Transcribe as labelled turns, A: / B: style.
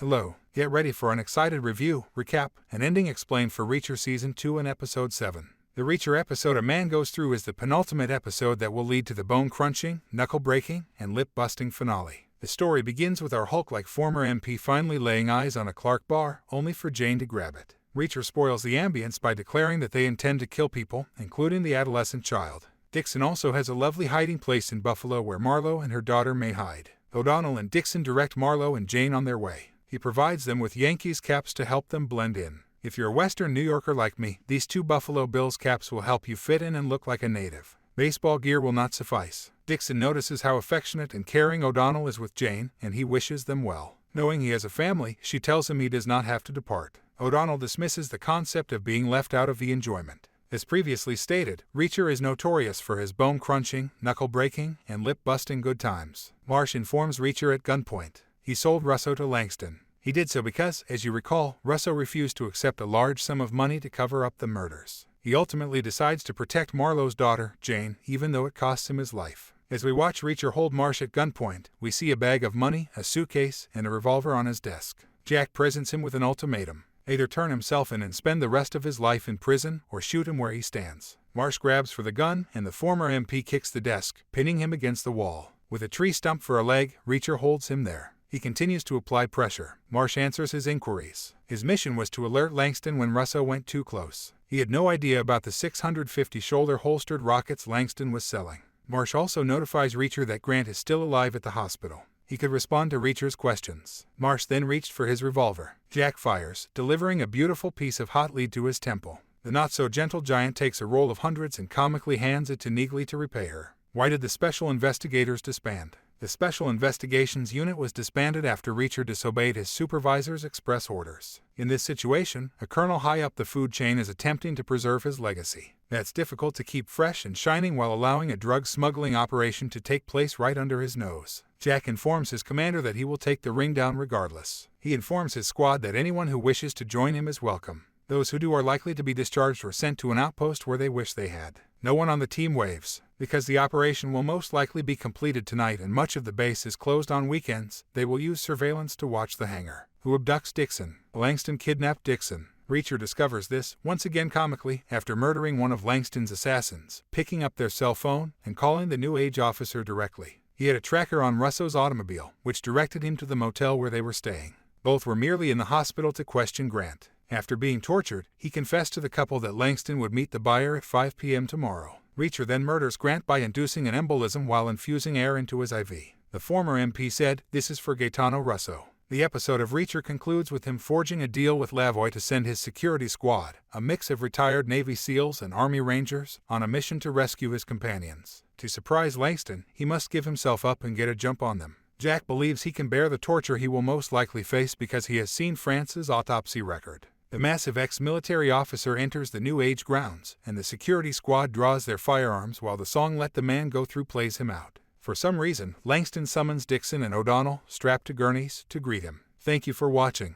A: Hello, get ready for an excited review, recap, and ending explained for Reacher Season 2 and Episode 7. The Reacher episode A Man Goes Through is the penultimate episode that will lead to the bone-crunching, knuckle-breaking, and lip-busting finale. The story begins with our Hulk-like former MP finally laying eyes on a Clark bar, only for Jane to grab it. Reacher spoils the ambience by declaring that they intend to kill people, including the adolescent child. Dixon also has a lovely hiding place in Buffalo where Marlo and her daughter may hide. O'Donnell and Dixon direct Marlo and Jane on their way. He provides them with Yankees caps to help them blend in. If you're a Western New Yorker like me, these two Buffalo Bills caps will help you fit in and look like a native. Baseball gear will not suffice. Dixon notices how affectionate and caring O'Donnell is with Jane, and he wishes them well. Knowing he has a family, she tells him he does not have to depart. O'Donnell dismisses the concept of being left out of the enjoyment. As previously stated, Reacher is notorious for his bone-crunching, knuckle-breaking, and lip-busting good times. Marsh informs Reacher at gunpoint he sold Russo to Langston. He did so because, as you recall, Russo refused to accept a large sum of money to cover up the murders. He ultimately decides to protect Marlo's daughter, Jane, even though it costs him his life. As we watch Reacher hold Marsh at gunpoint, we see a bag of money, a suitcase, and a revolver on his desk. Jack presents him with an ultimatum. Either turn himself in and spend the rest of his life in prison, or shoot him where he stands. Marsh grabs for the gun, and the former MP kicks the desk, pinning him against the wall. With a tree stump for a leg, Reacher holds him there. He continues to apply pressure. Marsh answers his inquiries. His mission was to alert Langston when Russo went too close. He had no idea about the 650 shoulder-holstered rockets Langston was selling. Marsh also notifies Reacher that Grant is still alive at the hospital. He could respond to Reacher's questions. Marsh then reached for his revolver. Jack fires, delivering a beautiful piece of hot lead to his temple. The not-so-gentle giant takes a roll of hundreds and comically hands it to Neagley to repay her. Why did the Special Investigators disband? The Special Investigations Unit was disbanded after Reacher disobeyed his supervisor's express orders. In this situation, a colonel high up the food chain is attempting to preserve his legacy. That's difficult to keep fresh and shining while allowing a drug smuggling operation to take place right under his nose. Jack informs his commander that he will take the ring down regardless. He informs his squad that anyone who wishes to join him is welcome. Those who do are likely to be discharged or sent to an outpost where they wish they had. No one on the team waves. Because the operation will most likely be completed tonight and much of the base is closed on weekends, they will use surveillance to watch the hangar. Who abducts Dixon? Langston kidnapped Dixon. Reacher discovers this, once again comically, after murdering one of Langston's assassins, picking up their cell phone, and calling the New Age officer directly. He had a tracker on Russo's automobile, which directed him to the motel where they were staying. Both were merely in the hospital to question Grant. After being tortured, he confessed to the couple that Langston would meet the buyer at 5 p.m. tomorrow. Reacher then murders Grant by inducing an embolism while infusing air into his IV. The former MP said, "This is for Gaetano Russo." The episode of Reacher concludes with him forging a deal with Lavoie to send his security squad, a mix of retired Navy SEALs and Army Rangers, on a mission to rescue his companions. To surprise Langston, he must give himself up and get a jump on them. Jack believes he can bear the torture he will most likely face because he has seen France's autopsy record. The massive ex-military officer enters the New Age grounds, and the security squad draws their firearms while the song Let the Man Go Through plays him out. For some reason, Langston summons Dixon and O'Donnell, strapped to gurneys, to greet him. Thank you for watching.